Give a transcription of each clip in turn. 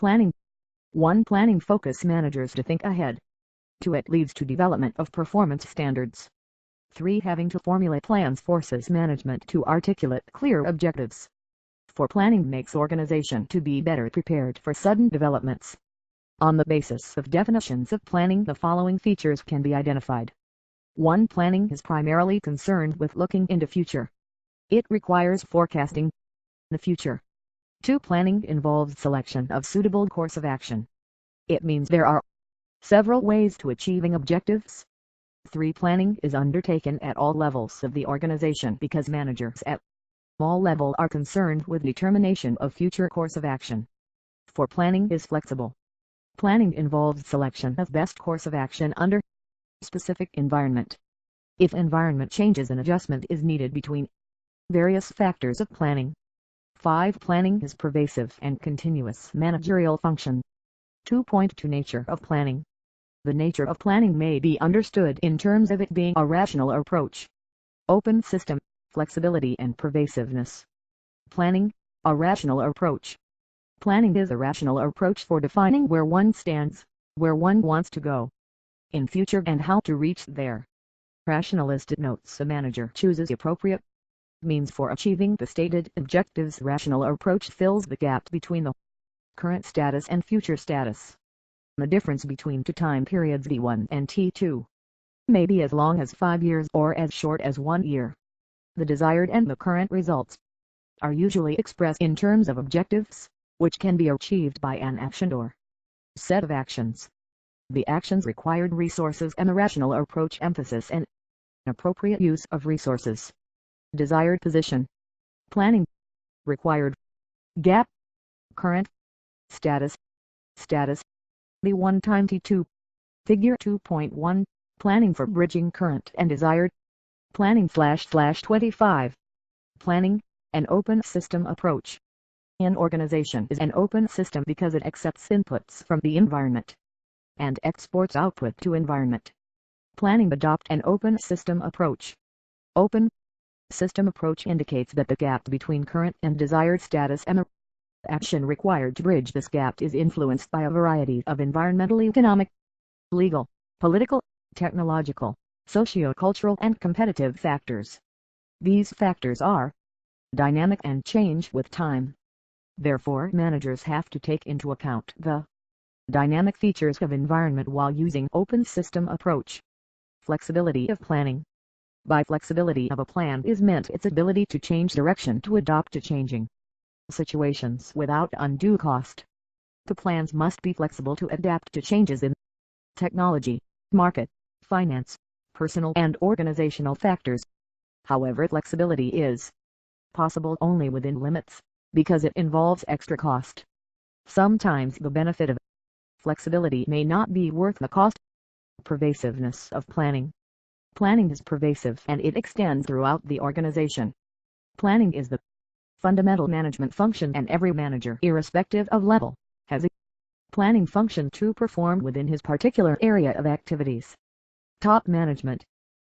Planning. 1. Planning focuses managers to think ahead. 2. It leads to development of performance standards. 3. Having to formulate plans forces management to articulate clear objectives. 4. Planning makes organization to be better prepared for sudden developments. On the basis of definitions of planning, the following features can be identified. 1. Planning is primarily concerned with looking into future. It requires forecasting the future. 2. Planning involves selection of suitable course of action. It means there are several ways to achieving objectives. 3. Planning is undertaken at all levels of the organization because managers at all levels are concerned with determination of future course of action. 4. Planning is flexible. Planning involves selection of best course of action under specific environment. If environment changes, an adjustment is needed between various factors of planning. 5. Planning is pervasive and continuous managerial function. 2.2 Nature of planning. The nature of planning may be understood in terms of it being a rational approach, open system, flexibility and pervasiveness. Planning, a rational approach. Planning is a rational approach for defining where one stands, where one wants to go in future and how to reach there. Rationalist notes a manager chooses the appropriate means for achieving the stated objectives. Rational approach fills the gap between the current status and future status. The difference between two time periods T1 and T2 may be as long as 5 years or as short as 1 year. The desired and the current results are usually expressed in terms of objectives, which can be achieved by an action or set of actions. The actions required resources and the rational approach emphasis and appropriate use of resources. Desired position. Planning. Required. Gap. Current. Status. Status. The 1 time T2. Figure 2.1. Planning for bridging current and desired. Planning /25. Planning, an open system approach. An organization is an open system because it accepts inputs from the environment and exports output to environment. Planning adopt an open system approach. Open system approach indicates that the gap between current and desired status and the action required to bridge this gap is influenced by a variety of environmental, economic, legal, political, technological, socio-cultural and competitive factors. These factors are dynamic and change with time. Therefore, managers have to take into account the dynamic features of environment while using open system approach. Flexibility of planning. By flexibility of a plan is meant its ability to change direction to adapt to changing situations without undue cost. The plans must be flexible to adapt to changes in technology, market, finance, personal and organizational factors. However, flexibility is possible only within limits, because it involves extra cost. Sometimes the benefit of flexibility may not be worth the cost. Pervasiveness of planning. Planning is pervasive and it extends throughout the organization. Planning is the fundamental management function and every manager, irrespective of level, has a planning function to perform within his particular area of activities. Top management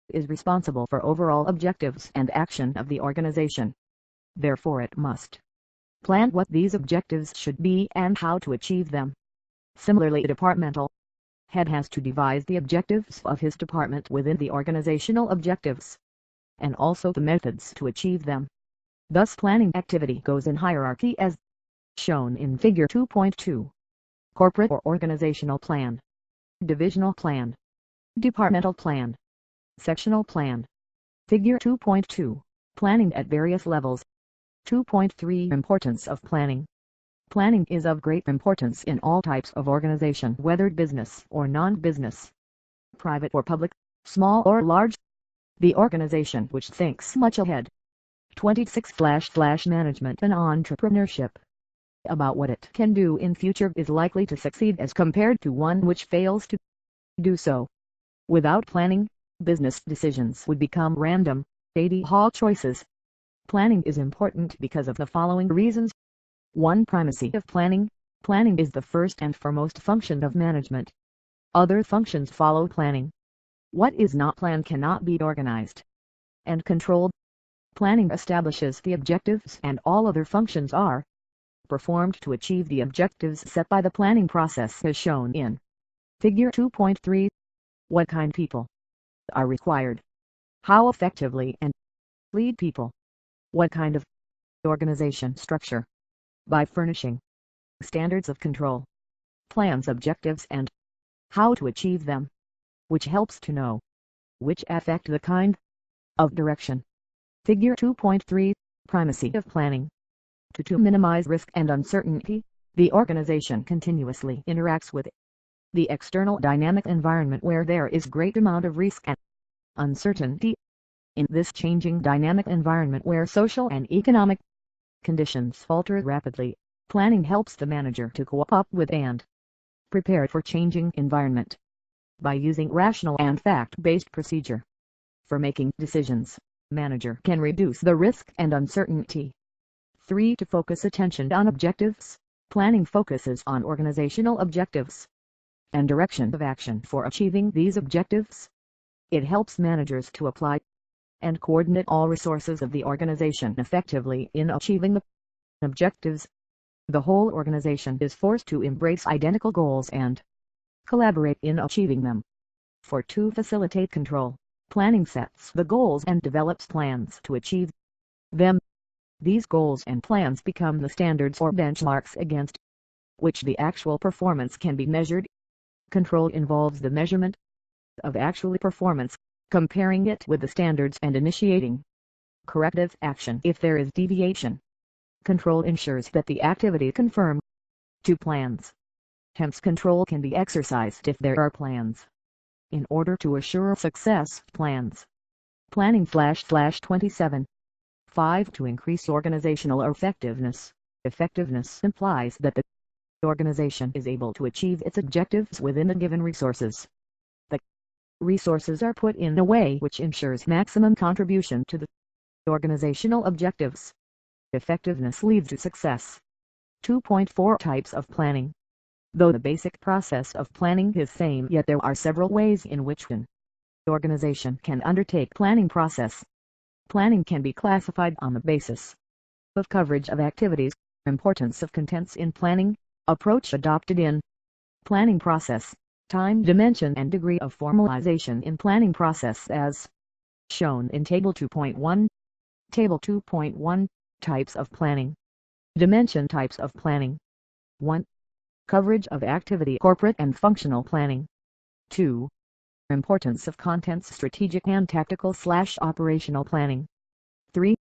is responsible for overall objectives and action of the organization. Therefore it must plan what these objectives should be and how to achieve them. Similarly, a departmental head has to devise the objectives of his department within the organizational objectives, and also the methods to achieve them. Thus planning activity goes in hierarchy as shown in Figure 2.2. Corporate or organizational plan, divisional plan, departmental plan, sectional plan. Figure 2.2. Planning at various levels. 2.3 Importance of planning. Planning is of great importance in all types of organization, whether business or non-business, private or public, small or large. The organization which thinks much ahead. 26/Management and entrepreneurship. About what it can do in future is likely to succeed as compared to one which fails to do so. Without planning, business decisions would become random, J.D. Hall choices. Planning is important because of the following reasons. 1. Primacy of planning. Planning is the first and foremost function of management. Other functions follow planning. What is not planned cannot be organized and controlled. Planning establishes the objectives and all other functions are performed to achieve the objectives set by the planning process as shown in Figure 2.3. What kind of people are required? How effectively and lead people? What kind of organization structure? By furnishing standards of control, plans, objectives, and how to achieve them, which helps to know which affect the kind of direction. Figure 2.3. Primacy of planning. To minimize risk and uncertainty, the organization continuously interacts with the external dynamic environment where there is great amount of risk and uncertainty. In this changing dynamic environment where social and economic conditions alter rapidly, planning helps the manager to cope up with and prepare for changing environment. By using rational and fact-based procedure for making decisions, manager can reduce the risk and uncertainty. 3. To focus attention on objectives, planning focuses on organizational objectives and direction of action for achieving these objectives. It helps managers to apply and coordinate all resources of the organization effectively in achieving the objectives. The whole organization is forced to embrace identical goals and collaborate in achieving them. To facilitate control, planning sets the goals and develops plans to achieve them. These goals and plans become the standards or benchmarks against which the actual performance can be measured. Control involves the measurement of actual performance, comparing it with the standards and initiating corrective action if there is deviation. Control ensures that the activity conform to plans. Hence control can be exercised if there are plans. In order to assure success, plans. Planning /27. 5. To increase organizational effectiveness. Effectiveness implies that the organization is able to achieve its objectives within the given resources. The resources are put in a way which ensures maximum contribution to the organizational objectives. Effectiveness leads to success. 2.4. Types of planning. Though the basic process of planning is same, yet there are several ways in which an organization can undertake planning process. Planning can be classified on the basis of coverage of activities, importance of contents in planning, approach adopted in planning process, time, dimension and degree of formalization in planning process as shown in Table 2.1. Table 2.1. Types of planning. Dimension. Types of planning. 1. Coverage of activity, corporate and functional planning. 2. Importance of contents, strategic and tactical/operational planning. 3.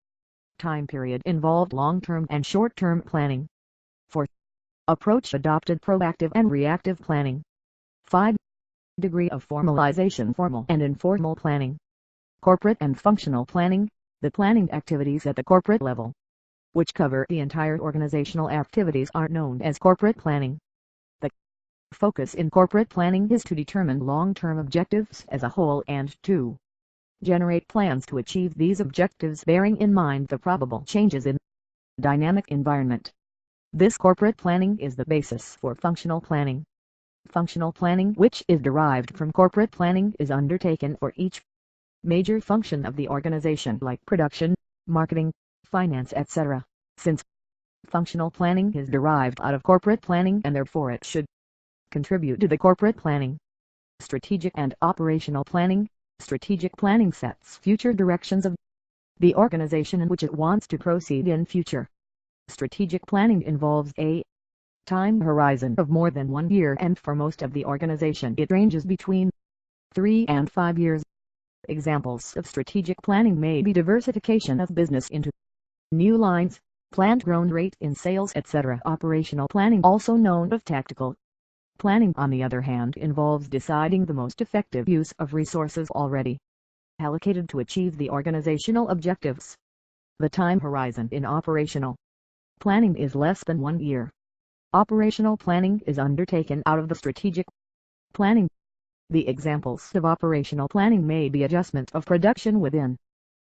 Time period involved, long-term and short-term planning. 4. Approach adopted, proactive and reactive planning. 5. Degree of formalization, formal and informal planning. Corporate and functional planning, the planning activities at the corporate level, which cover the entire organizational activities, are known as corporate planning. The focus in corporate planning is to determine long-term objectives as a whole and to generate plans to achieve these objectives bearing in mind the probable changes in dynamic environment. This corporate planning is the basis for functional planning. Functional planning, which is derived from corporate planning, is undertaken for each major function of the organization like production, marketing, finance, etc. Since functional planning is derived out of corporate planning and therefore it should contribute to the corporate planning. Strategic and operational planning. Strategic planning sets future directions of the organization in which it wants to proceed in future. Strategic planning involves a time horizon of more than 1 year, and for most of the organization it ranges between 3 and 5 years. Examples of strategic planning may be diversification of business into new lines, planned growth rate in sales, etc. Operational planning, also known as tactical planning, on the other hand, involves deciding the most effective use of resources already allocated to achieve the organizational objectives. The time horizon in operational planning is less than 1 year. Operational planning is undertaken out of the strategic planning. The examples of operational planning may be adjustment of production within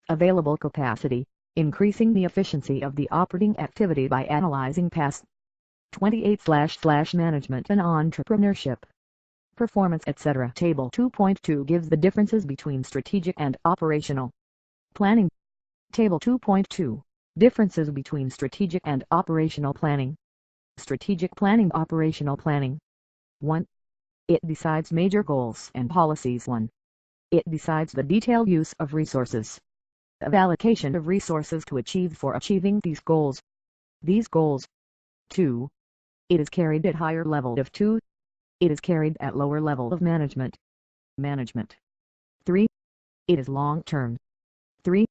available capacity, increasing the efficiency of the operating activity by analyzing past 28/management and entrepreneurship, performance, etc. Table 2.2 gives the differences between strategic and operational planning. Table 2.2. Differences between strategic and operational planning. Strategic planning, operational planning. 1. It decides major goals and policies. 1. It decides the detailed use of resources. Of allocation of resources to achieve for achieving these goals. 2. It is carried at higher level of 2. It is carried at lower level of management. 3. It is long-term. 3.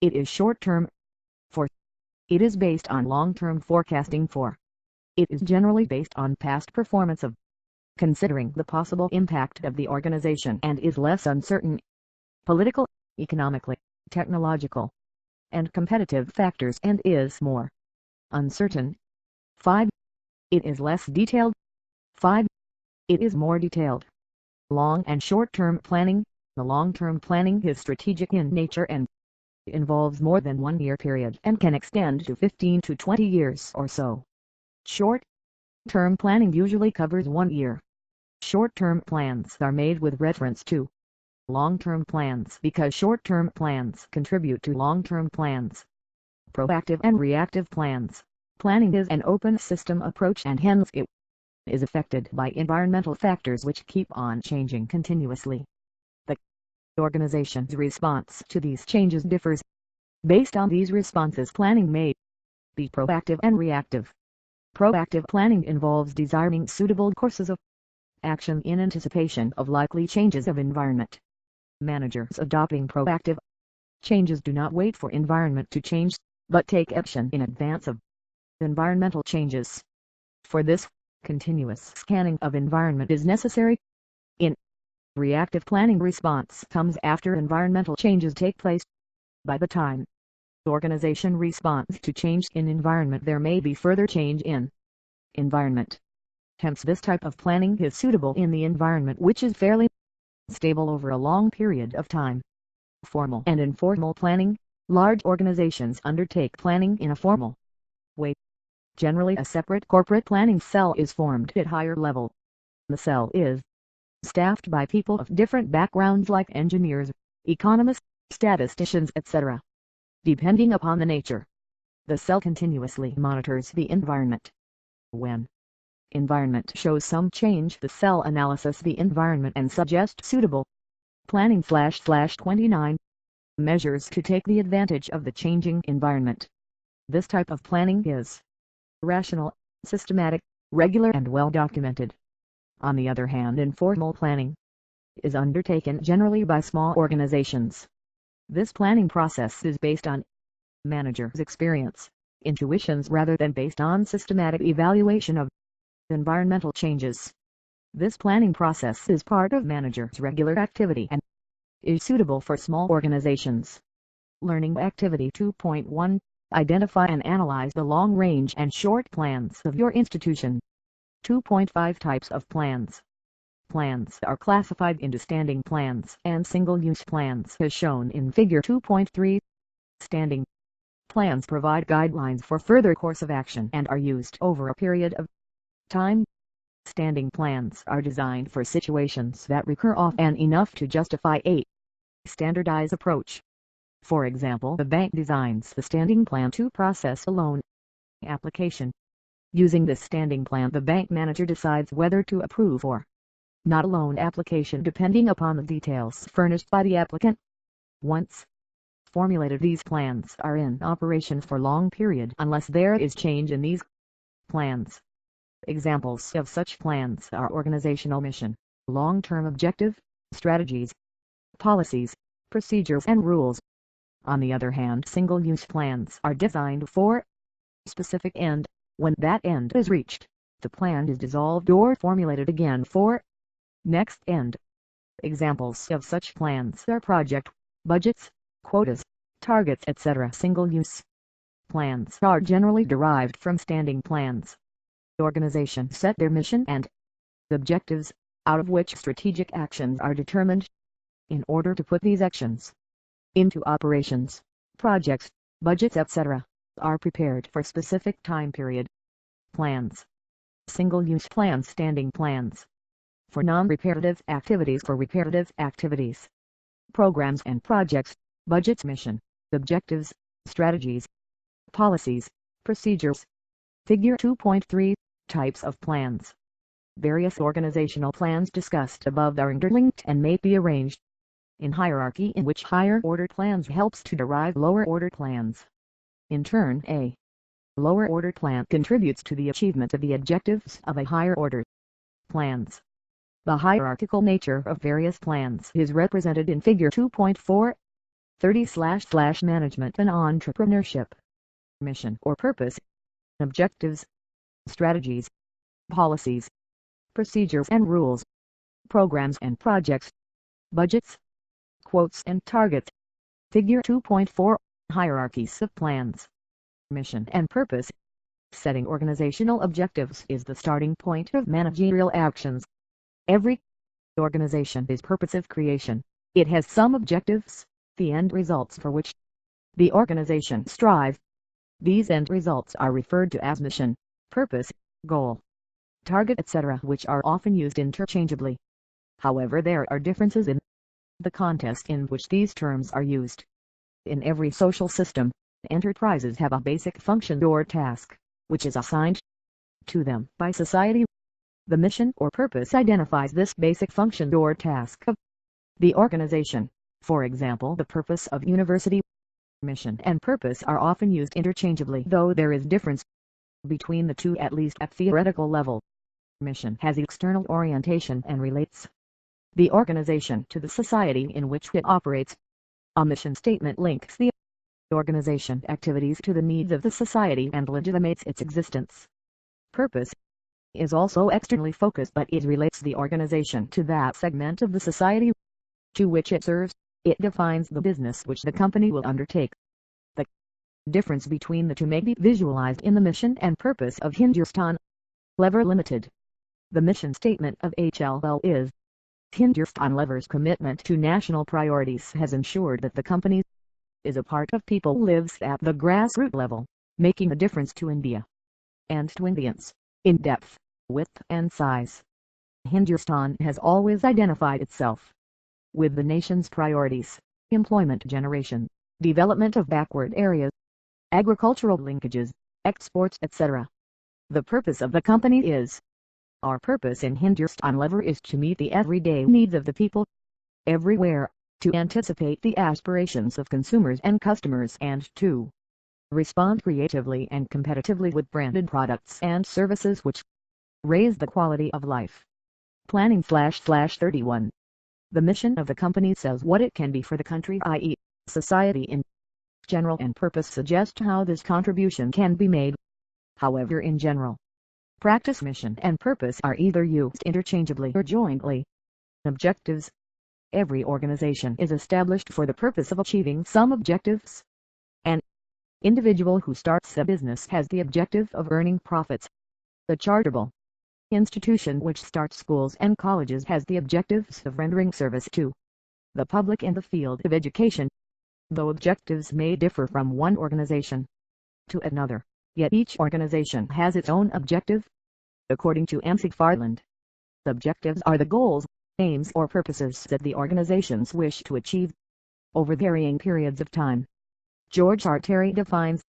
It is short-term. 4. It is based on long-term forecasting. 4. It is generally based on past performance of, considering the possible impact of the organization, and is less uncertain. Political, economically, technological, and competitive factors, and is more uncertain. 5. It is less detailed. 5. It is more detailed. Long and short-term planning. The long-term planning is strategic in nature and involves more than 1 year period and can extend to 15 to 20 years or so. Short-term planning usually covers 1 year. Short-term plans are made with reference to long-term plans because short-term plans contribute to long-term plans. Proactive and reactive plans. Planning is an open system approach, and hence it is affected by environmental factors which keep on changing continuously. The organization's response to these changes differs. Based on these responses, planning may be proactive and reactive. Proactive planning involves designing suitable courses of action in anticipation of likely changes of environment. Managers adopting proactive changes do not wait for environment to change, but take action in advance of environmental changes. For this, continuous scanning of environment is necessary. In reactive planning, response comes after environmental changes take place. By the time the organization responds to change in environment, there may be further change in environment. Hence, this type of planning is suitable in the environment which is fairly stable over a long period of time. Formal and informal planning. Large organizations undertake planning in a formal way. Generally, a separate corporate planning cell is formed at higher level. The cell is staffed by people of different backgrounds like engineers, economists, statisticians, etc. Depending upon the nature, the cell continuously monitors the environment. When environment shows some change, the cell analyzes the environment and suggests suitable planning /29 measures to take the advantage of the changing environment. This type of planning is rational, systematic, regular, and well documented. On the other hand, informal planning is undertaken generally by small organizations. This planning process is based on managers' experience, intuitions, rather than based on systematic evaluation of environmental changes. This planning process is part of managers' regular activity and is suitable for small organizations. Learning Activity 2.1 Identify and analyze the long-range and short plans of your institution. 2.5 Types of plans. Plans are classified into standing plans and single-use plans as shown in Figure 2.3. Standing plans provide guidelines for further course of action and are used over a period of time. Standing plans are designed for situations that recur often enough to justify a standardized approach. For example, the bank designs the standing plan to process a loan application. Using this standing plan, the bank manager decides whether to approve or not a loan application depending upon the details furnished by the applicant. Once formulated, these plans are in operation for long period unless there is change in these plans. Examples of such plans are organizational mission, long-term objective, strategies, policies, procedures, and rules. On the other hand, single-use plans are designed for a specific end. When that end is reached, the plan is dissolved or formulated again for next end. Examples of such plans are project, budgets, quotas, targets, etc. Single-use plans are generally derived from standing plans. Organizations set their mission and objectives, out of which strategic actions are determined. In order to put these actions into operations, projects, budgets, etc., are prepared for specific time period. Plans. Single-use plans. Standing plans for non-repetitive activities. For repetitive activities, programs and projects, budgets, mission, objectives, strategies, Policies, procedures. Figure 2.3, types of plans. Various organizational plans discussed above are interlinked and may be arranged in hierarchy, in which higher order plans helps to derive lower order plans. In turn, a lower order plan contributes to the achievement of the objectives of a higher order plans. The hierarchical nature of various plans is represented in Figure 2.4. 30/Management and Entrepreneurship. Mission or purpose. Objectives. Strategies. Policies. Procedures and rules. Programs and projects. Budgets. Quotes and targets. Figure 2.4. Hierarchies of plans. Mission and purpose. Setting organizational objectives is the starting point of managerial actions. Every organization is purpose of creation. It has some objectives, the end results for which the organization strives. These end results are referred to as mission, purpose, goal, target, etc., which are often used interchangeably. However, there are differences in the context in which these terms are used. In every social system, enterprises have a basic function or task, which is assigned to them by society. The mission or purpose identifies this basic function or task of the organization. For example, the purpose of university. Mission and purpose are often used interchangeably, though there is difference between the two, at least at theoretical level. Mission has external orientation and relates the organization to the society in which it operates. A mission statement links the organization activities to the needs of the society and legitimates its existence. Purpose is also externally focused, but it relates the organization to that segment of the society to which it serves. It defines the business which the company will undertake. The difference between the two may be visualized in the mission and purpose of Hindustan Lever Limited. The mission statement of HLL is, Hindustan Lever's commitment to national priorities has ensured that the company is a part of people who lives at the grassroots level, making a difference to India and to Indians, in depth, width and size. Hindustan has always identified itself with the nation's priorities: employment generation, development of backward areas, agricultural linkages, exports, etc. The purpose of the company is, our purpose in Hindustan Lever is to meet the everyday needs of the people everywhere, to anticipate the aspirations of consumers and customers, and to respond creatively and competitively with branded products and services which raise the quality of life. Planning/31. The mission of the company says what it can be for the country, i.e., society in general, and purpose suggests how this contribution can be made. However, in general practice, mission and purpose are either used interchangeably or jointly. Objectives. Every organization is established for the purpose of achieving some objectives. An individual who starts a business has the objective of earning profits. The charitable institution which starts schools and colleges has the objectives of rendering service to the public in the field of education. Though objectives may differ from one organization to another, yet each organization has its own objective. According to McFarland, objectives are the goals, aims or purposes that the organizations wish to achieve over varying periods of time. George R. Terry defines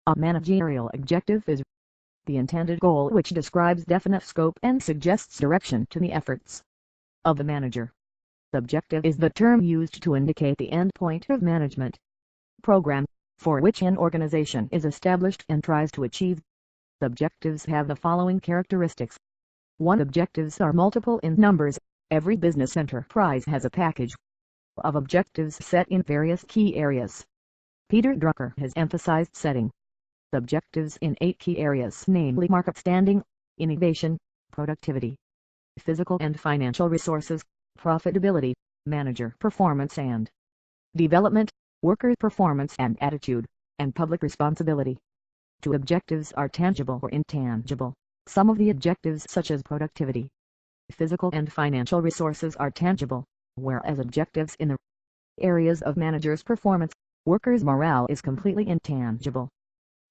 a managerial objective as the intended goal which describes definite scope and suggests direction to the efforts of the manager. Objective is the term used to indicate the end point of management program for which an organization is established and tries to achieve. Objectives have the following characteristics. 1. Objectives are multiple in numbers. Every business enterprise has a package of objectives set in various key areas. Peter Drucker has emphasized setting objectives in 8 key areas, namely market standing, innovation, productivity, physical and financial resources, profitability, manager performance and development, worker performance and attitude, and public responsibility. 2 Objectives are tangible or intangible. Some of the objectives, such as productivity, physical and financial resources, are tangible, whereas objectives in the areas of managers' performance, workers' morale is completely intangible.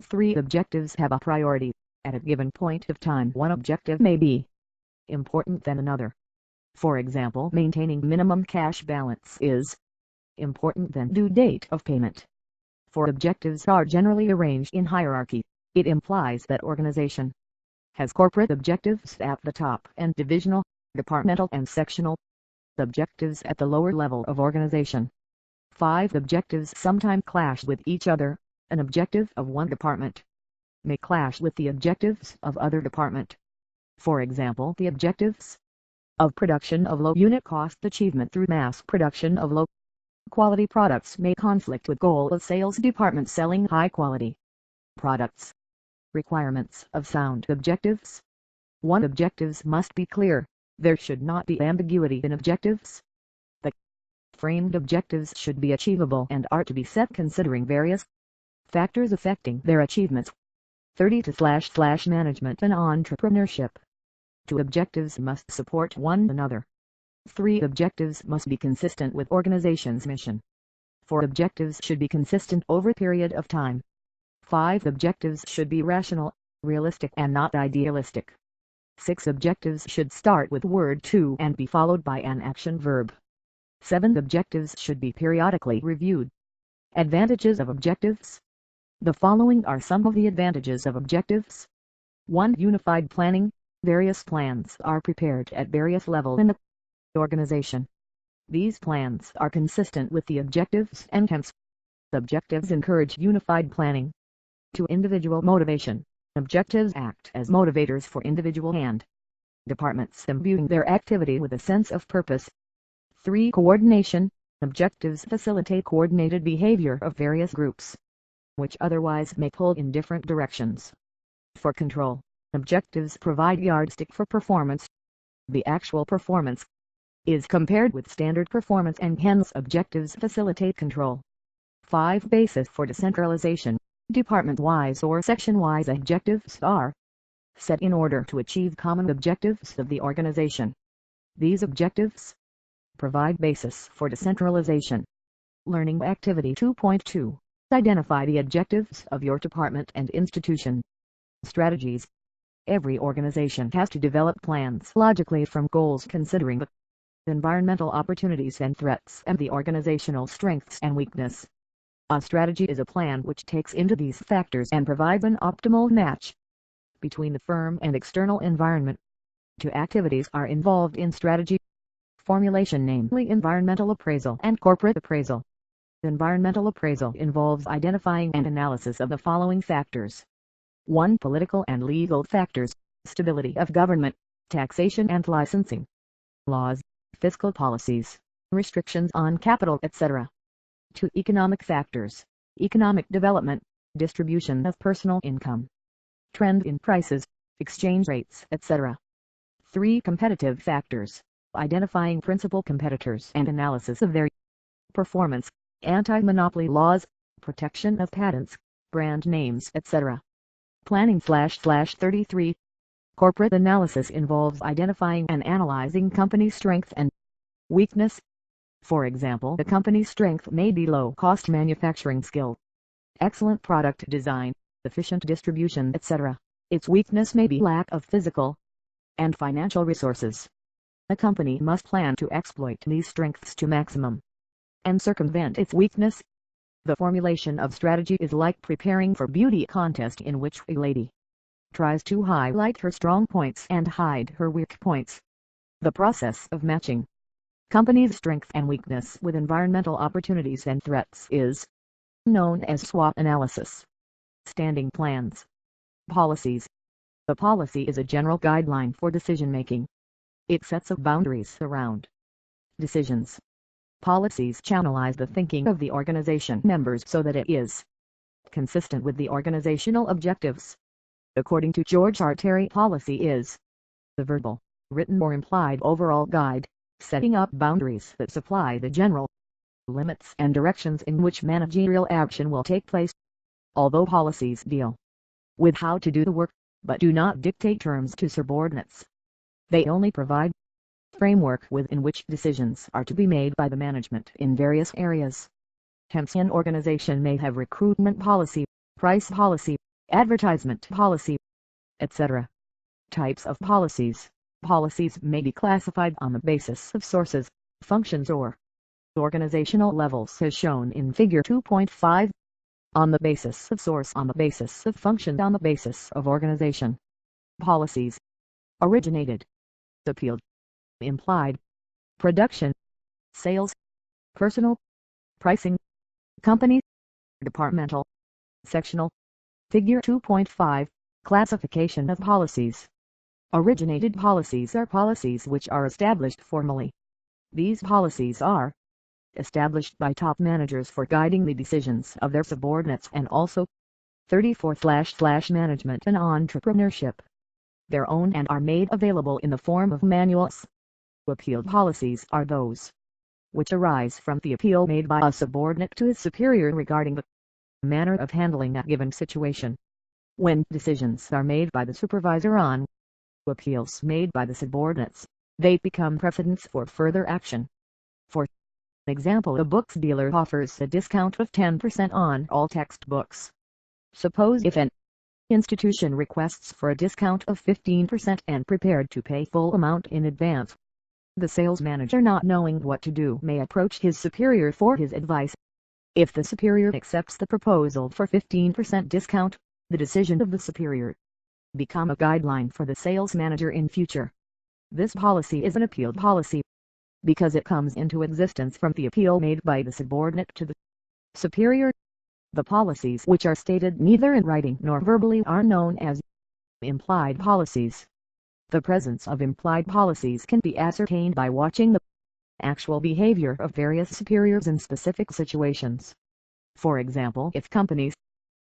3 Objectives have a priority. At a given point of time, one objective may be important than another. For example, maintaining minimum cash balance is important than due date of payment. For objectives are generally arranged in hierarchy. It implies that organization has corporate objectives at the top and divisional, departmental and sectional objectives at the lower level of organization. 5 objectives sometimes clash with each other. An objective of one department may clash with the objectives of other department. For example, the objectives of production of low unit cost achievement through mass production of low quality products may conflict with goal of sales department selling high quality products. Requirements of sound objectives. 1. Objectives must be clear. There should not be ambiguity in objectives. The framed objectives should be achievable and are to be set considering various factors affecting their achievements. 32/ Management and entrepreneurship. 2 objectives must support one another. 3 objectives must be consistent with organization's mission. 4 objectives should be consistent over a period of time. 5 objectives should be rational, realistic and not idealistic. 6 objectives should start with word to and be followed by an action verb. 7 objectives should be periodically reviewed. Advantages of objectives. The following are some of the advantages of objectives. 1. Unified planning. Various plans are prepared at various levels in the organization. These plans are consistent with the objectives and hence, objectives encourage unified planning. 2. Individual motivation. Objectives act as motivators for individual and departments imbuing their activity with a sense of purpose. 3. Coordination. Objectives facilitate coordinated behavior of various groups, which otherwise may pull in different directions. 4. Control. Objectives provide yardstick for performance. The actual performance is compared with standard performance and hence objectives facilitate control. 5. Basis for decentralization. Department-wise or section-wise objectives are set in order to achieve common objectives of the organization. These objectives provide basis for decentralization. Learning Activity 2.2. Identify the objectives of your department and institution. Strategies. Every organization has to develop plans logically from goals considering the environmental opportunities and threats and the organizational strengths and weakness. A strategy is a plan which takes into these factors and provides an optimal match between the firm and external environment. 2 activities are involved in strategy formulation, namely environmental appraisal and corporate appraisal. Environmental appraisal involves identifying and analysis of the following factors. 1. Political and legal factors, stability of government, taxation and licensing laws, fiscal policies, restrictions on capital, etc. 2. Economic factors, economic development, distribution of personal income, trend in prices, exchange rates, etc. 3. Competitive factors, identifying principal competitors and analysis of their performance, anti-monopoly laws, protection of patents, brand names, etc. Planning/33. Corporate analysis involves identifying and analyzing company strength and weakness. For example, the company's strength may be low-cost manufacturing skill, excellent product design, efficient distribution, etc. Its weakness may be lack of physical and financial resources. A company must plan to exploit these strengths to maximum and circumvent its weakness. The formulation of strategy is like preparing for beauty contest in which a lady tries to highlight her strong points and hide her weak points. The process of matching company's strength and weakness with environmental opportunities and threats is known as SWOT analysis. Standing plans. Policies. The policy is a general guideline for decision-making. It sets up boundaries around decisions. Policies channelize the thinking of the organization members so that it is consistent with the organizational objectives. According to George R. Terry, policy is the verbal, written or implied overall guide, setting up boundaries that supply the general limits and directions in which managerial action will take place. Although policies deal with how to do the work, but do not dictate terms to subordinates, they only provide framework within which decisions are to be made by the management in various areas. Hence an organization may have recruitment policy, price policy, advertisement policy, etc. Types of policies. Policies may be classified on the basis of sources, functions or organizational levels as shown in Figure 2.5. On the basis of source, on the basis of function, on the basis of organization. Policies. Originated. Appealed. Implied. Production. Sales. Personal. Pricing. Company. Departmental. Sectional. Figure 2.5. Classification of policies. Originated policies are policies which are established formally. These policies are established by top managers for guiding the decisions of their subordinates and also 34/management and entrepreneurship. Their own and are made available in the form of manuals. Appeal policies are those which arise from the appeal made by a subordinate to his superior regarding the manner of handling a given situation. When decisions are made by the supervisor on appeals made by the subordinates, they become precedents for further action. For example, a books dealer offers a discount of 10% on all textbooks. Suppose if an institution requests for a discount of 15% and prepared to pay full amount in advance, the sales manager, not knowing what to do, may approach his superior for his advice. If the superior accepts the proposal for 15% discount, the decision of the superior become a guideline for the sales manager in future. This policy is an appeal policy because it comes into existence from the appeal made by the subordinate to the superior. The policies which are stated neither in writing nor verbally are known as implied policies. The presence of implied policies can be ascertained by watching the actual behavior of various superiors in specific situations. For example, if companies'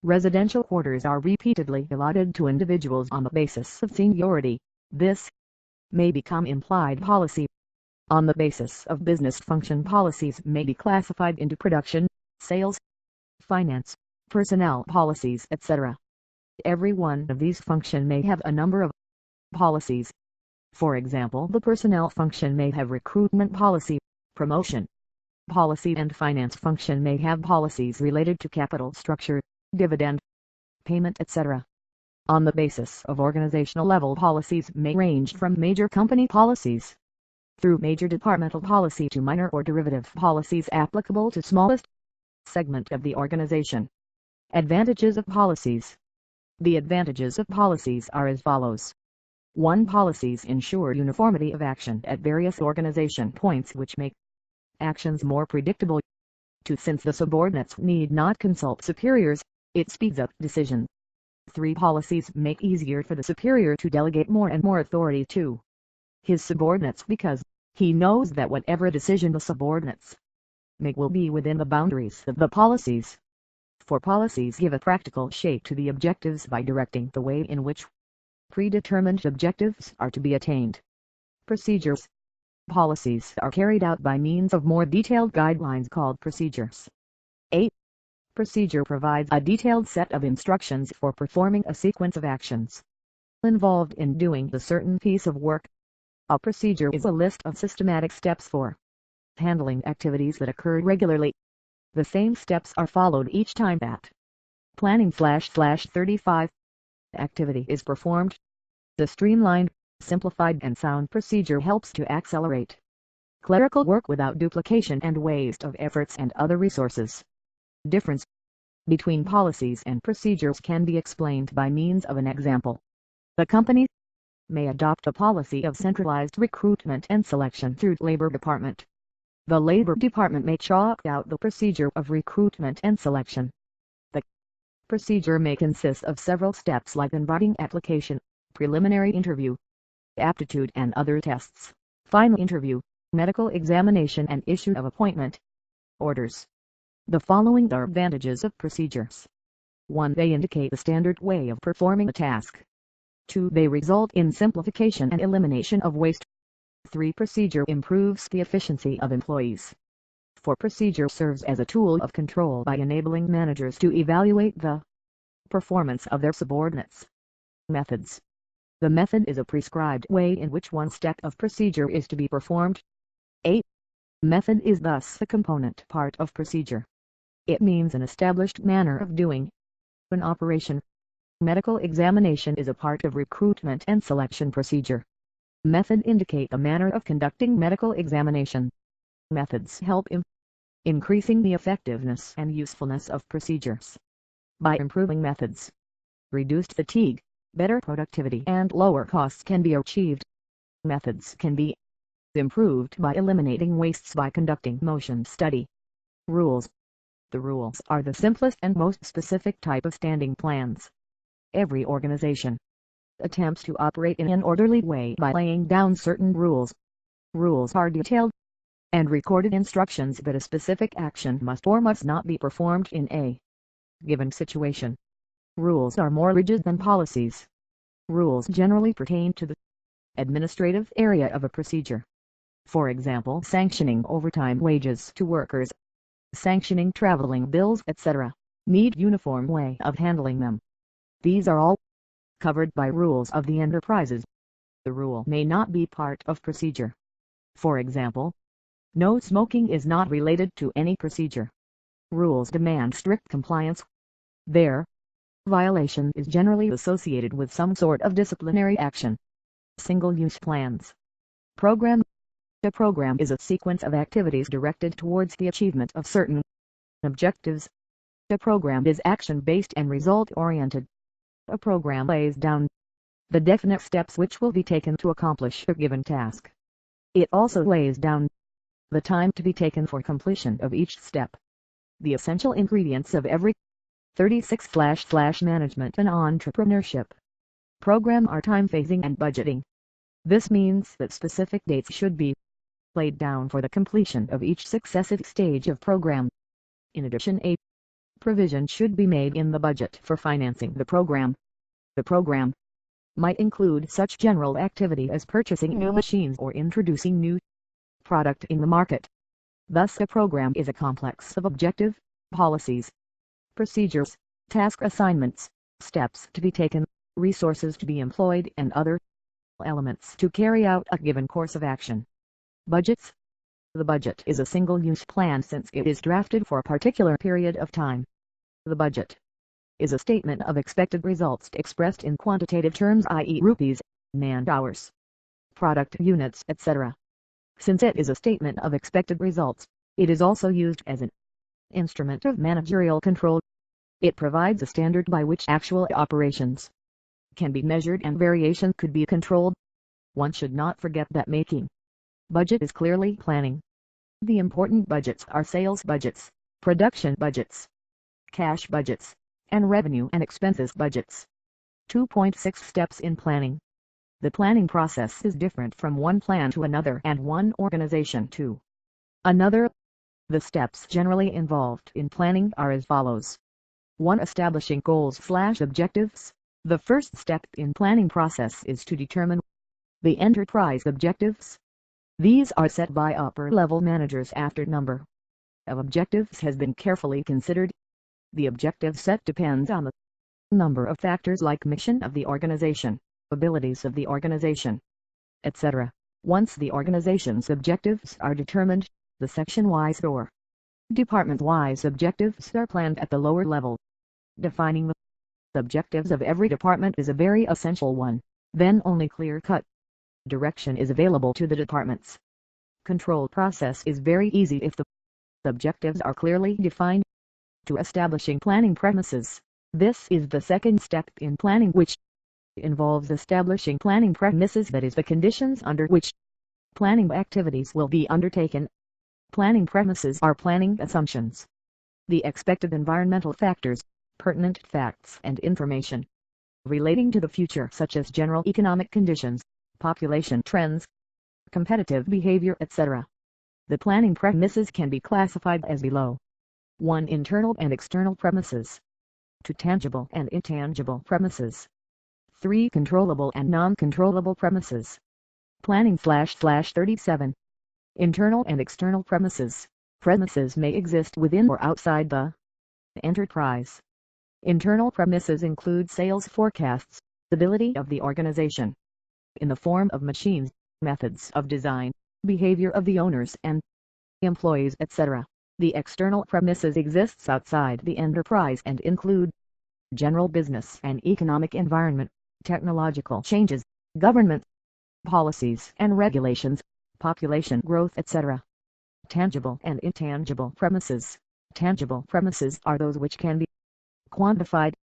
residential quarters are repeatedly allotted to individuals on the basis of seniority, this may become implied policy. On the basis of business function, policies may be classified into production, sales, finance, personnel policies, etc. Every one of these functions may have a number of policies. For example, the personnel function may have recruitment policy, promotion policy, and finance function may have policies related to capital structure, dividend payment, etc. On the basis of organizational level, policies may range from major company policies through major departmental policy to minor or derivative policies applicable to smallest segment of the organization. Advantages of policies. The advantages of policies are as follows. 1. Policies ensure uniformity of action at various organization points which make actions more predictable. 2. Since the subordinates need not consult superiors, it speeds up decisions. 3. Policies make easier for the superior to delegate more and more authority to his subordinates because he knows that whatever decision the subordinates make will be within the boundaries of the policies. 4. Policies give a practical shape to the objectives by directing the way in which predetermined objectives are to be attained. Procedures. Policies are carried out by means of more detailed guidelines called procedures. 8. Procedure provides a detailed set of instructions for performing a sequence of actions involved in doing a certain piece of work. A procedure is a list of systematic steps for handling activities that occur regularly. The same steps are followed each time that planning/35 activity is performed. The streamlined, simplified and sound procedure helps to accelerate clerical work without duplication and waste of efforts and other resources. Difference between policies and procedures can be explained by means of an example. A company may adopt a policy of centralized recruitment and selection through Labor Department. The Labor Department may chalk out the procedure of recruitment and selection. The procedure may consist of several steps like inviting application, preliminary interview, aptitude and other tests, final interview, medical examination and issue of appointment orders. The following are advantages of procedures. 1. They indicate the standard way of performing a task. 2. They result in simplification and elimination of waste. 3. Procedure improves the efficiency of employees. 4. Procedure serves as a tool of control by enabling managers to evaluate the performance of their subordinates. Methods. The method is a prescribed way in which one step of procedure is to be performed. 8. Method is thus a component part of procedure. It means an established manner of doing an operation. Medical examination is a part of recruitment and selection procedure. Method indicate a manner of conducting medical examination. Methods help in increasing the effectiveness and usefulness of procedures. By improving methods, reduced fatigue, better productivity and lower costs can be achieved. Methods can be improved by eliminating wastes by conducting motion study. Rules. The rules are the simplest and most specific type of standing plans. Every organization attempts to operate in an orderly way by laying down certain rules. Rules are detailed and recorded instructions that a specific action must or must not be performed in a given situation. Rules are more rigid than policies. Rules generally pertain to the administrative area of a procedure. For example, sanctioning overtime wages to workers, sanctioning traveling bills, etc., need uniform way of handling them. These are all covered by rules of the enterprises. The rule may not be part of procedure. For example, no smoking is not related to any procedure. Rules demand strict compliance. Their violation is generally associated with some sort of disciplinary action. Single-use plans. Program. A program is a sequence of activities directed towards the achievement of certain objectives. A program is action-based and result-oriented. A program lays down the definite steps which will be taken to accomplish a given task. It also lays down the time to be taken for completion of each step. The essential ingredients of every 36/management and entrepreneurship program are time phasing and budgeting. This means that specific dates should be laid down for the completion of each successive stage of program. In addition, a provision should be made in the budget for financing the program. The program might include such general activity as purchasing new machines or introducing new product in the market. Thus, a program is a complex of objective, policies, procedures, task assignments, steps to be taken, resources to be employed and other elements to carry out a given course of action. Budgets. The budget is a single-use plan since it is drafted for a particular period of time. The budget is a statement of expected results expressed in quantitative terms, i.e. rupees, man-hours, product units, etc. Since it is a statement of expected results, it is also used as an instrument of managerial control. It provides a standard by which actual operations can be measured and variation could be controlled. One should not forget that making budget is clearly planning. The important budgets are sales budgets, production budgets, cash budgets, and revenue and expenses budgets. 2.6 Steps in planning. The planning process is different from one plan to another and one organization to another. The steps generally involved in planning are as follows. 1. Establishing goals/objectives. The first step in planning process is to determine the enterprise objectives. These are set by upper-level managers after number of objectives has been carefully considered. The objective set depends on the number of factors like mission of the organization, abilities of the organization, etc. Once the organization's objectives are determined, the section-wise or department-wise objectives are planned at the lower level. Defining the objectives of every department is a very essential one, then only clear-cut direction is available to the departments. Control process is very easy if the objectives are clearly defined. To establishing planning premises. This is the second step in planning, which involves establishing planning premises, that is the conditions under which planning activities will be undertaken. Planning premises are planning assumptions. The expected environmental factors, pertinent facts and information relating to the future such as general economic conditions, population trends, competitive behavior, etc. The planning premises can be classified as below. 1. Internal and external premises. 2. Tangible and intangible premises. 3. Controllable and non-controllable premises. Planning/37. Internal and external premises. Premises may exist within or outside the enterprise. Internal premises include sales forecasts, stability of the organization in the form of machines, methods of design, behavior of the owners and employees, etc. The external premises exists outside the enterprise and include general business and economic environment, technological changes, government policies and regulations, population growth, etc. Tangible and intangible premises. Tangible premises are those which can be quantified.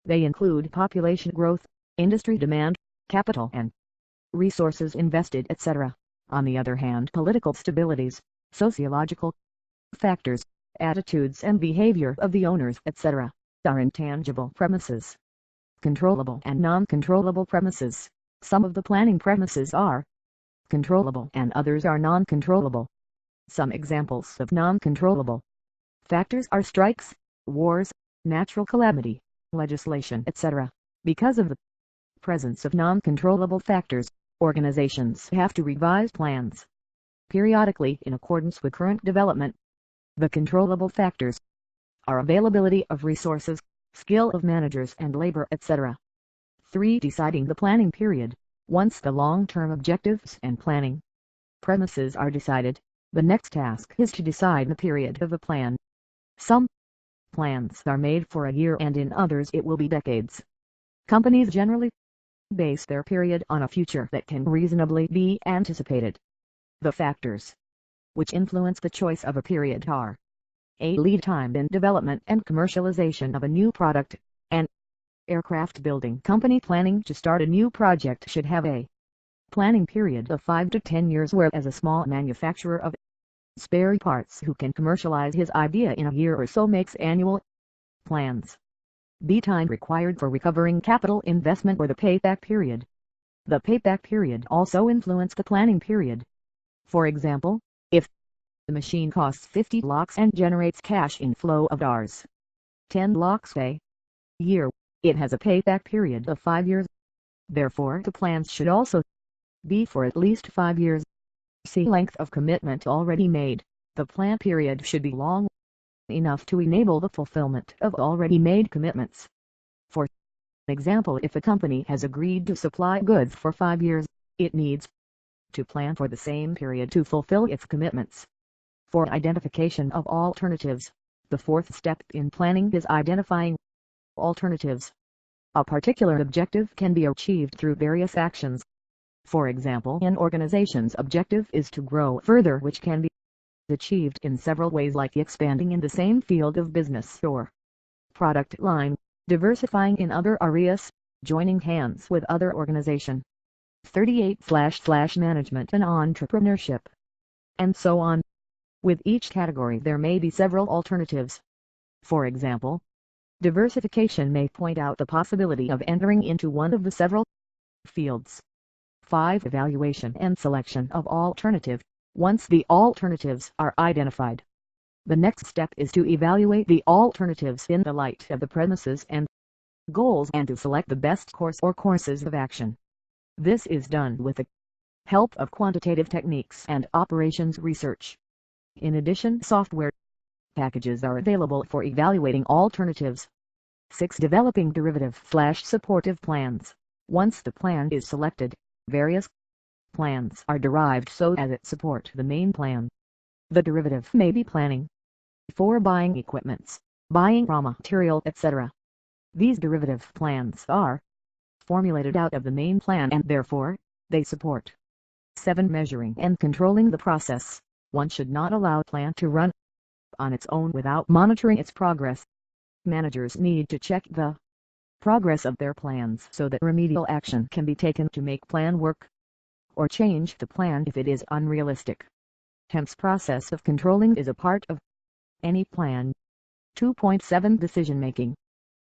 They include population growth, industry demand, capital and resources invested, etc. On the other hand, political stabilities, sociological factors, attitudes and behavior of the owners, etc., are intangible premises. Controllable and non-controllable premises. Some of the planning premises are controllable and others are non-controllable. Some examples of non-controllable factors are strikes, wars, natural calamity, legislation, etc. Because of the presence of non-controllable factors, organizations have to revise plans periodically in accordance with current development. The controllable factors are availability of resources, skill of managers and labor, etc. 3. Deciding the planning period. Once the long-term objectives and planning premises are decided, the next task is to decide the period of a plan. Some plans are made for a year and in others it will be decades. Companies generally base their period on a future that can reasonably be anticipated. The factors which influence the choice of a period are a. Lead time in development and commercialization of a new product. An aircraft building company planning to start a new project should have a planning period of 5 to 10 years, whereas a small manufacturer of spare parts who can commercialize his idea in a year or so makes annual plans. B. Time required for recovering capital investment or the payback period. The payback period also influences the planning period. For example, if the machine costs 50 lakhs and generates cash inflow of Rs. 10 lakhs a year, it has a payback period of 5 years. Therefore the plans should also be for at least 5 years. C. Length of commitment already made. The plan period should be long enough to enable the fulfillment of already made commitments. For example, if a company has agreed to supply goods for 5 years, it needs to plan for the same period to fulfill its commitments. For identification of alternatives, the fourth step in planning is identifying alternatives. A particular objective can be achieved through various actions. For example, an organization's objective is to grow further, which can be achieved in several ways, like expanding in the same field of business or product line, diversifying in other areas, joining hands with other organization. 38/management and entrepreneurship, and so on. With each category there may be several alternatives. For example, diversification may point out the possibility of entering into one of the several fields. 5. Evaluation and selection of alternative. Once the alternatives are identified, the next step is to evaluate the alternatives in the light of the premises and goals and to select the best course or courses of action. This is done with the help of quantitative techniques and operations research. In addition, software packages are available for evaluating alternatives. 6. Developing derivative/supportive plans. Once the plan is selected, various plans are derived so as it support the main plan. The derivative may be planning for buying equipments, buying raw material, etc. These derivative plans are formulated out of the main plan and therefore, they support. 7. Measuring and controlling the process. One should not allow a plan to run on its own without monitoring its progress. Managers need to check the progress of their plans so that remedial action can be taken to make plan work, or change the plan if it is unrealistic. Hence, process of controlling is a part of any plan. 2.7 Decision-making.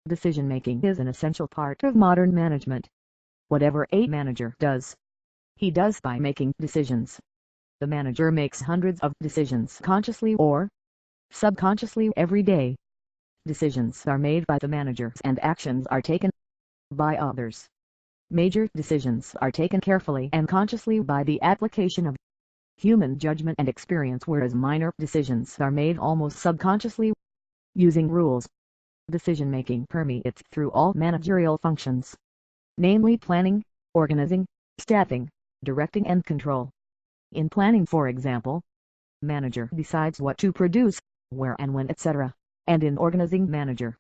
Decision-making is an essential part of modern management. Whatever a manager does, he does by making decisions. The manager makes hundreds of decisions consciously or subconsciously every day. Decisions are made by the manager and actions are taken by others. Major decisions are taken carefully and consciously by the application of human judgment and experience, whereas minor decisions are made almost subconsciously using rules. Decision-making permeates through all managerial functions, namely planning, organizing, staffing, directing and control. In planning, for example, manager decides what to produce, where and when, etc. And in organizing, manager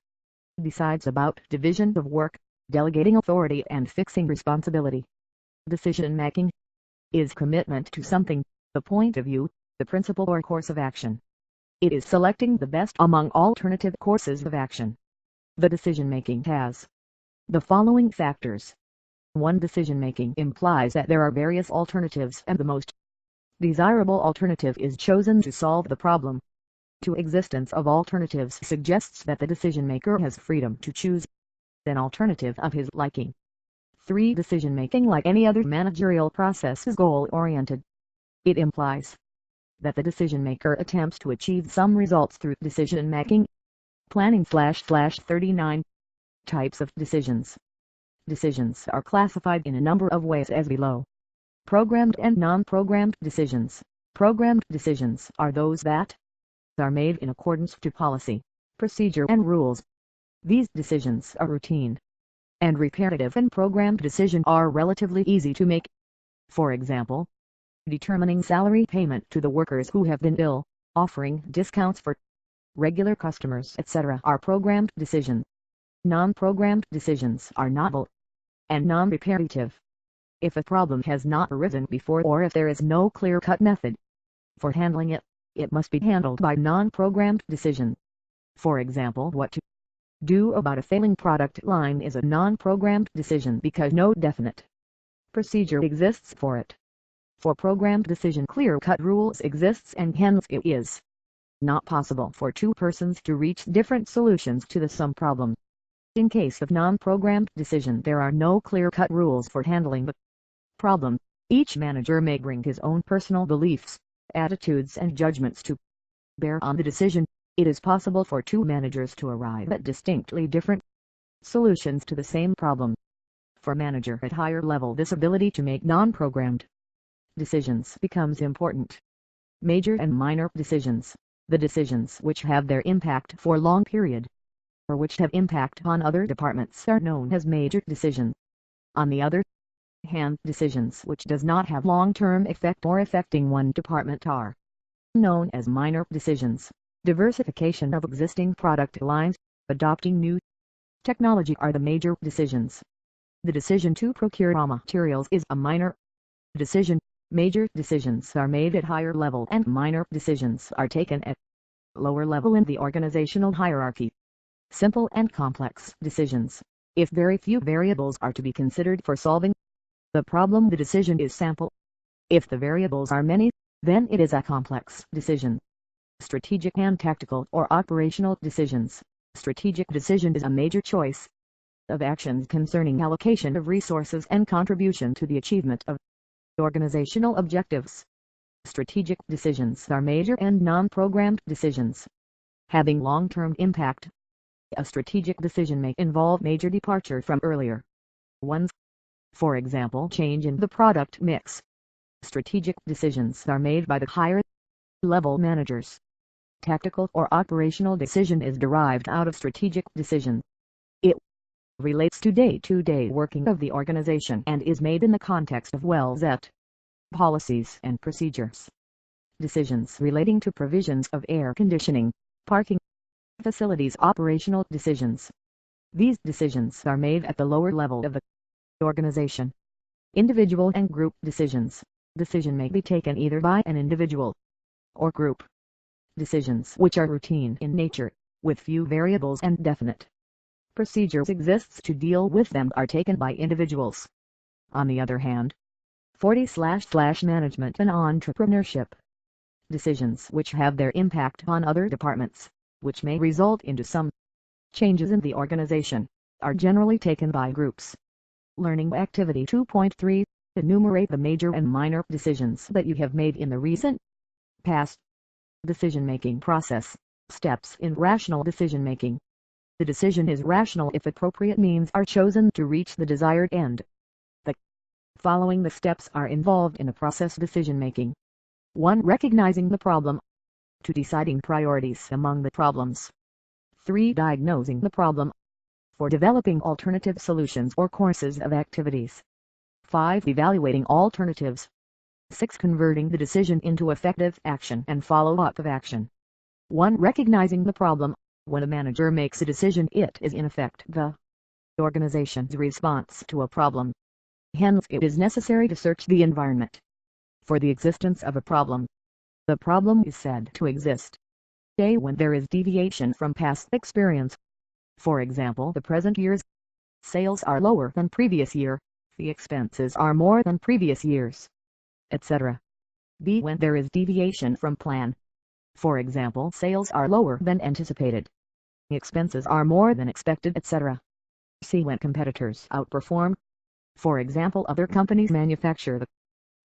decides about division of work, delegating authority and fixing responsibility. Decision-making is commitment to something, the point of view, the principle or course of action. It is selecting the best among alternative courses of action. The decision-making has the following factors. 1. Decision-making implies that there are various alternatives and the most desirable alternative is chosen to solve the problem. 2. Existence of alternatives suggests that the decision-maker has freedom to choose an alternative of his liking. 3. Decision-making, like any other managerial process, is goal-oriented. It implies that the decision-maker attempts to achieve some results through decision-making. Planning /39 Types of decisions. Decisions are classified in a number of ways as below. Programmed and non-programmed decisions. Programmed decisions are those that are made in accordance to policy, procedure and rules. These decisions are routine and repetitive, and programmed decisions are relatively easy to make. For example, determining salary payment to the workers who have been ill, offering discounts for regular customers, etc. are programmed decisions. Non-programmed decisions are novel and non-repetitive. If a problem has not arisen before, or if there is no clear-cut method for handling it, it must be handled by non-programmed decision. For example, what to do about a failing product line is a non-programmed decision because no definite procedure exists for it. For programmed decision, clear-cut rules exists, and hence it is not possible for two persons to reach different solutions to the same problem. In case of non-programmed decision, there are no clear-cut rules for handling the problem. Each manager may bring his own personal beliefs, attitudes and judgments to bear on the decision. It is possible for two managers to arrive at distinctly different solutions to the same problem. For a manager at higher level, this ability to make non-programmed decisions becomes important. Major and minor decisions. The decisions which have their impact for a long period, or which have impact on other departments, are known as major decisions. On the other hand, decisions which does not have long-term effect or affecting one department are known as minor decisions. Diversification of existing product lines, adopting new technology are the major decisions. The decision to procure raw materials is a minor decision. Major decisions are made at higher level and minor decisions are taken at lower level in the organizational hierarchy. Simple and complex decisions. If very few variables are to be considered for solving the problem, the decision is simple. If the variables are many, then it is a complex decision. Strategic and tactical or operational decisions. Strategic decision is a major choice of actions concerning allocation of resources and contribution to the achievement of organizational objectives. Strategic decisions are major and non-programmed decisions, having long-term impact. A strategic decision may involve major departure from earlier ones. For example, change in the product mix. Strategic decisions are made by the higher level managers. Tactical or operational decision is derived out of strategic decision. It relates to day-to-day working of the organization and is made in the context of well-set policies and procedures. Decisions relating to provisions of air conditioning, parking facilities, operational decisions. These decisions are made at the lower level of the organization. Individual and group decisions. Decision may be taken either by an individual or group. Decisions which are routine in nature, with few variables and definite procedures exists to deal with them, are taken by individuals. On the other hand, 40/management and entrepreneurship. Decisions which have their impact on other departments, which may result into some changes in the organization, are generally taken by groups. Learning Activity 2.3. Enumerate the major and minor decisions that you have made in the recent past. Decision-making process. Steps in rational decision-making. The decision is rational if appropriate means are chosen to reach the desired end. The following the steps are involved in the process decision-making. 1. Recognizing the problem. 2. Deciding priorities among the problems. 3. Diagnosing the problem. 4. Developing alternative solutions or courses of activities. 5. Evaluating alternatives. 6. Converting the decision into effective action and follow-up of action. 1. Recognizing the problem. When a manager makes a decision, it is in effect the organization's response to a problem. Hence, it is necessary to search the environment for the existence of a problem. The problem is said to exist when there is deviation from past experience. For example, the present year's sales are lower than previous year, the expenses are more than previous years, etc. B. When there is deviation from plan. For example, sales are lower than anticipated, expenses are more than expected, etc. C. When competitors outperform. For example, other companies manufacture the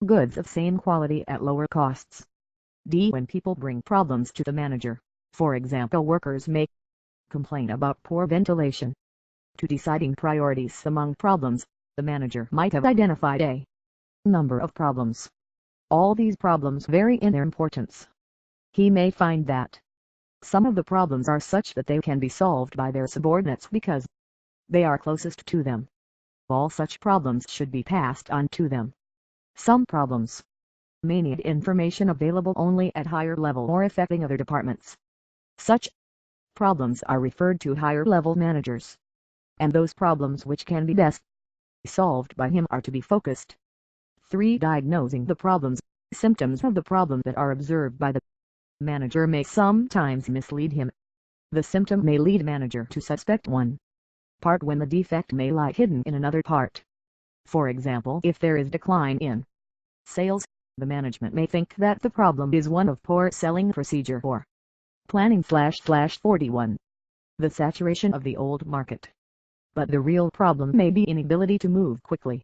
goods of same quality at lower costs. D. When people bring problems to the manager. For example, workers may complain about poor ventilation. To deciding priorities among problems, the manager might have identified a number of problems. All these problems vary in their importance. He may find that some of the problems are such that they can be solved by their subordinates because they are closest to them. All such problems should be passed on to them. Some problems may need information available only at higher level or affecting other departments. Such problems are referred to higher level managers, and those problems which can be best solved by him are to be focused. 3. Diagnosing the problems. Symptoms of the problem that are observed by the manager may sometimes mislead him. The symptom may lead manager to suspect one part when the defect may lie hidden in another part. For example, if there is decline in sales, the management may think that the problem is one of poor selling procedure or planning /41, the saturation of the old market. But the real problem may be inability to move quickly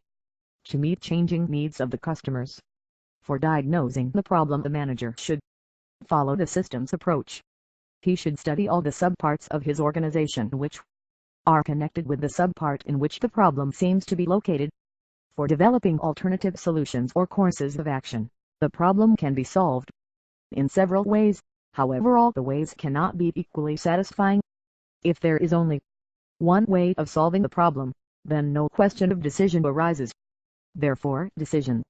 to meet changing needs of the customers. For diagnosing the problem, the manager should follow the systems approach. He should study all the subparts of his organization which are connected with the subpart in which the problem seems to be located. For developing alternative solutions or courses of action, the problem can be solved in several ways, however all the ways cannot be equally satisfying. If there is only one way of solving the problem, then no question of decision arises. Therefore, decision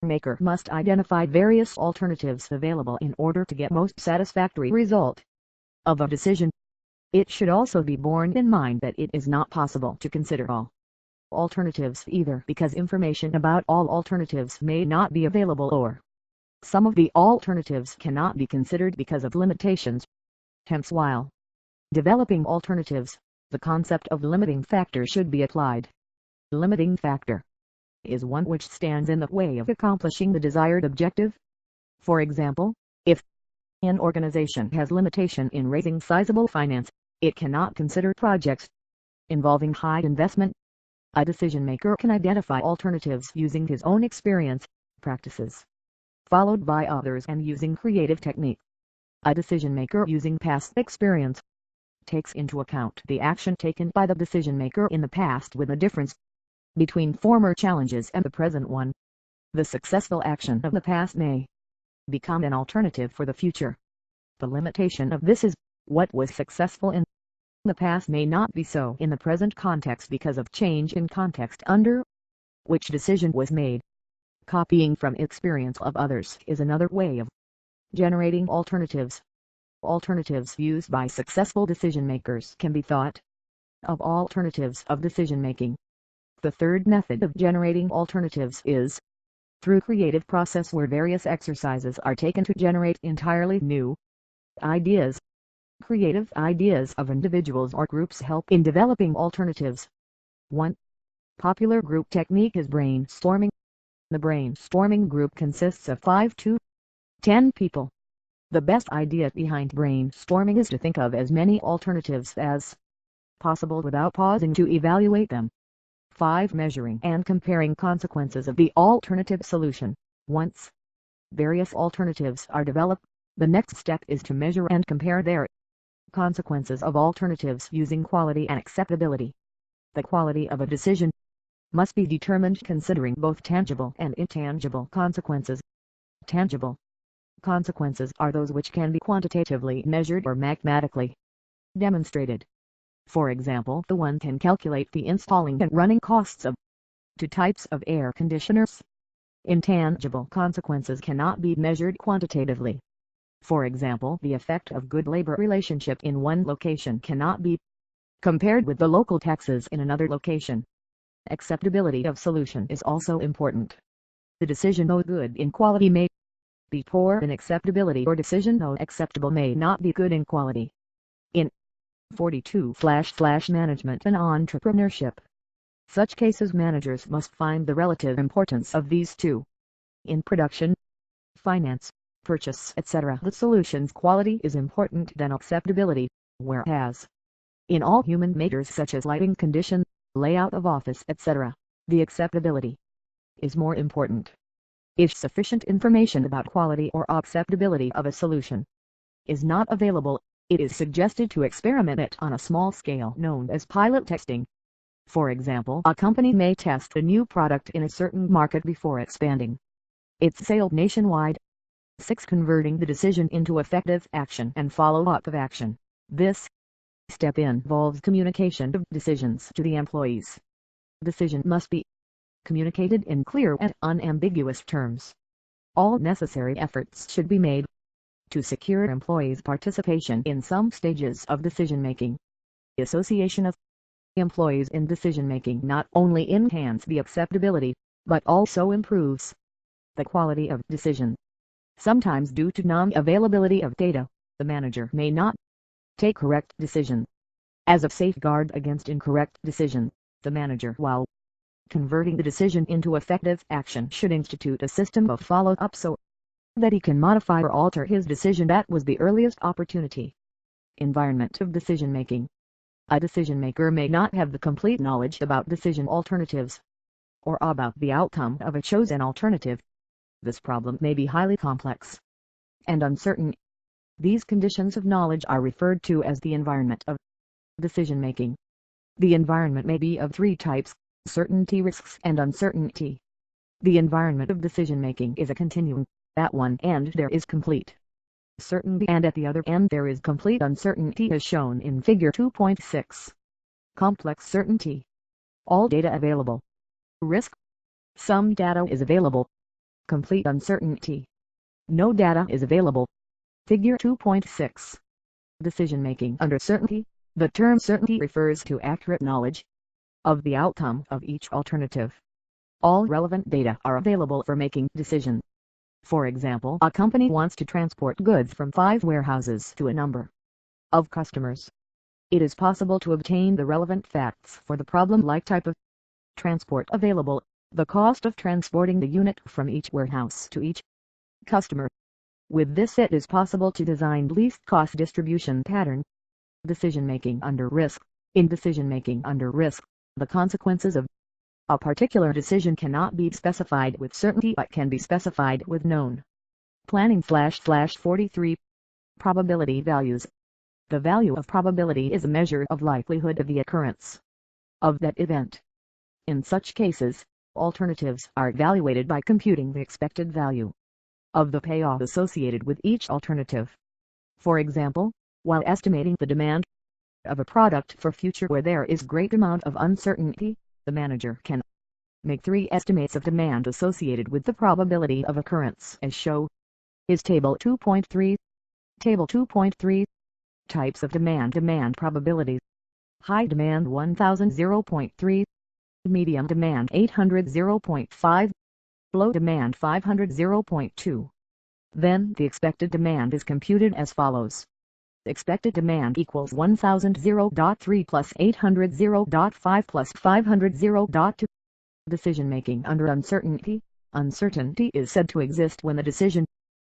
maker must identify various alternatives available in order to get most satisfactory result of a decision. It should also be borne in mind that it is not possible to consider all alternatives either because information about all alternatives may not be available or some of the alternatives cannot be considered because of limitations. Hence, while developing alternatives, the concept of limiting factor should be applied. Limiting factor is one which stands in the way of accomplishing the desired objective. For example, if an organization has limitation in raising sizable finance, it cannot consider projects involving high investment. A decision maker can identify alternatives using his own experience, practices, followed by others, and using creative technique. A decision maker using past experience takes into account the action taken by the decision maker in the past with a difference between former challenges and the present one. The successful action of the past may become an alternative for the future. The limitation of this is, what was successful in the past may not be so in the present context because of change in context under which decision was made. Copying from experience of others is another way of generating alternatives. Alternatives used by successful decision makers can be thought of alternatives of decision making. The third method of generating alternatives is through creative process where various exercises are taken to generate entirely new ideas. Creative ideas of individuals or groups help in developing alternatives. 1. Popular group technique is brainstorming. The brainstorming group consists of 5 to 10 people. The best idea behind brainstorming is to think of as many alternatives as possible without pausing to evaluate them. 5. Measuring and comparing consequences of the alternative solution. Once various alternatives are developed, the next step is to measure and compare their consequences of alternatives using quality and acceptability. The quality of a decision must be determined considering both tangible and intangible consequences. Tangible consequences are those which can be quantitatively measured or mathematically demonstrated. For example, the one can calculate the installing and running costs of 2 types of air conditioners. Intangible consequences cannot be measured quantitatively. For example, the effect of good labor relationship in one location cannot be compared with the local taxes in another location. Acceptability of solution is also important. The decision though good in quality may be poor in acceptability, or decision though acceptable may not be good in quality. In 42/Management and entrepreneurship. Such cases managers must find the relative importance of these two. In production, finance, purchase, etc. the solution's quality is important than acceptability, whereas in all human matters such as lighting condition, layout of office, etc., the acceptability is more important. If sufficient information about quality or acceptability of a solution is not available, it is suggested to experiment it on a small scale known as pilot testing. For example, a company may test a new product in a certain market before expanding its sale nationwide. 6. Converting the decision into effective action and follow-up of action. This step involves communication of decisions to the employees. Decision must be communicated in clear and unambiguous terms. All necessary efforts should be made to secure employees' participation in some stages of decision-making. The association of employees in decision-making not only enhances the acceptability, but also improves the quality of decision. Sometimes due to non-availability of data, the manager may not take correct decision. As a safeguard against incorrect decision, the manager, while converting the decision into effective action, should institute a system of follow-up so that he can modify or alter his decision at was the earliest opportunity. Environment of decision-making. A decision-maker may not have the complete knowledge about decision alternatives or about the outcome of a chosen alternative. This problem may be highly complex and uncertain. These conditions of knowledge are referred to as the environment of decision-making. The environment may be of three types: certainty, risks, and uncertainty. The environment of decision-making is a continuum. At one end there is complete certainty and at the other end there is complete uncertainty, as shown in Figure 2.6. Complex certainty. All data available. Risk. Some data is available. Complete uncertainty. No data is available. Figure 2.6. Decision-making under certainty. The term certainty refers to accurate knowledge of the outcome of each alternative. All relevant data are available for making decision. For example, a company wants to transport goods from 5 warehouses to a number of customers. It is possible to obtain the relevant facts for the problem, like type of transport available, the cost of transporting the unit from each warehouse to each customer. With this it is possible to design least cost distribution pattern. Decision-making under risk. In decision-making under risk, the consequences of a particular decision cannot be specified with certainty but can be specified with known planning. //43. Probability values. The value of probability is a measure of likelihood of the occurrence of that event. In such cases, alternatives are evaluated by computing the expected value of the payoff associated with each alternative. For example, while estimating the demand of a product for future where there is great amount of uncertainty, the manager can make 3 estimates of demand associated with the probability of occurrence, as shown in Table 2.3. Table 2.3. Types of demand. Demand probabilities. High demand 1000 0.3, medium demand 800 0.5, low demand 500 0.2. Then the expected demand is computed as follows. Expected demand equals 1000 0.3 plus 800 0.5 plus 500 0.2. Decision-making under uncertainty. Uncertainty is said to exist when the decision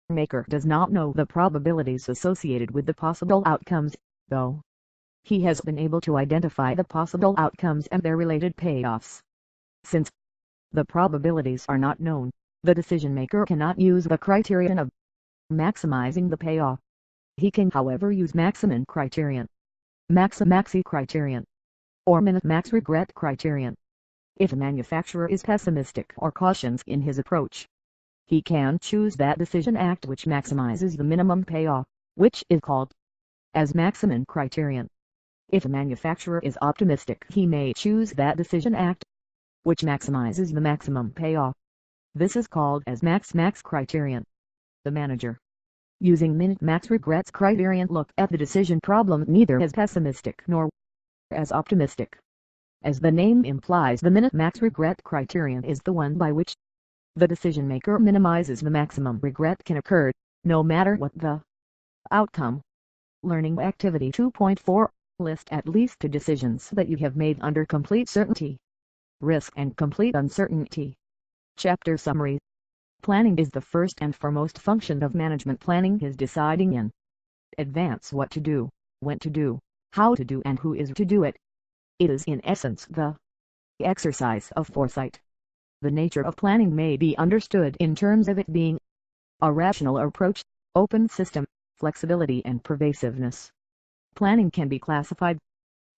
maker does not know the probabilities associated with the possible outcomes, though he has been able to identify the possible outcomes and their related payoffs. Since the probabilities are not known, the decision maker cannot use the criterion of maximizing the payoff. He can, however, use maximum criterion, maxi criterion, or min-max regret criterion. If a manufacturer is pessimistic or cautious in his approach, he can choose that decision act which maximizes the minimum payoff, which is called as maximum criterion. If a manufacturer is optimistic, he may choose that decision act which maximizes the maximum payoff. This is called as max criterion. The manager, using min-max regrets criterion, look at the decision problem neither as pessimistic nor as optimistic. As the name implies, the min-max regret criterion is the one by which the decision maker minimizes the maximum regret can occur, no matter what the outcome. Learning activity 2.4. List at least 2 decisions that you have made under complete certainty, risk and complete uncertainty. Chapter Summary. Planning is the first and foremost function of management. Planning is deciding in advance what to do, when to do, how to do and who is to do it. It is in essence the exercise of foresight. The nature of planning may be understood in terms of it being a rational approach, open system, flexibility and pervasiveness. Planning can be classified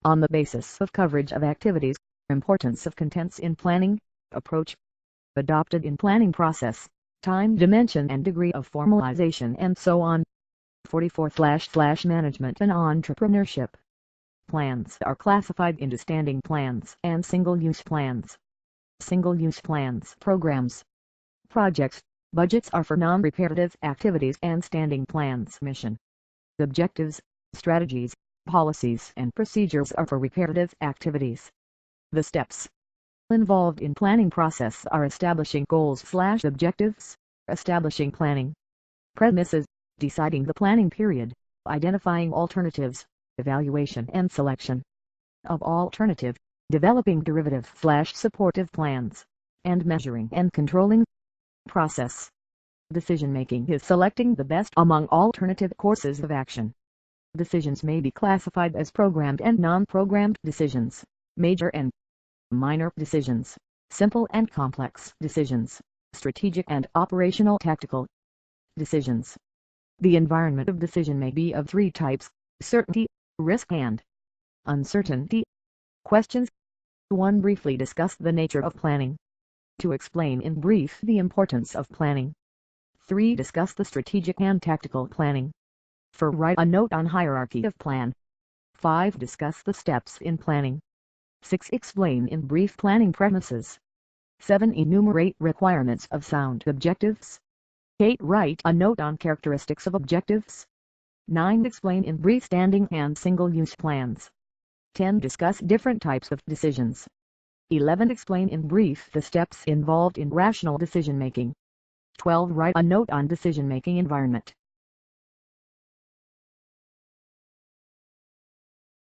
on the basis of coverage of activities, importance of contents in planning, approach adopted in planning process, time dimension and degree of formalization and so on. 44/Management and Entrepreneurship. Plans are classified into standing plans and single-use plans. Single-use plans, programs, projects, budgets are for non-repetitive activities and standing plans mission, objectives, strategies, policies and procedures are for repetitive activities. The steps involved in planning process are establishing goals/objectives, establishing planning premises, deciding the planning period, identifying alternatives, evaluation and selection of alternative, developing derivative/supportive plans, and measuring and controlling. Process. Decision-making is selecting the best among alternative courses of action. Decisions may be classified as programmed and non-programmed decisions, major and minor decisions, simple and complex decisions, strategic and operational tactical decisions. The environment of decision may be of 3 types: certainty, risk and uncertainty. Questions. 1. Briefly discuss the nature of planning. 2. Explain in brief the importance of planning. 3. Discuss the strategic and tactical planning. 4. Write a note on hierarchy of plan. 5. Discuss the steps in planning. 6. Explain in brief planning premises. 7. Enumerate requirements of sound objectives. 8. Write a note on characteristics of objectives. 9. Explain in brief standing and single-use plans. 10. Discuss different types of decisions. 11. Explain in brief the steps involved in rational decision-making. 12. Write a note on decision-making environment.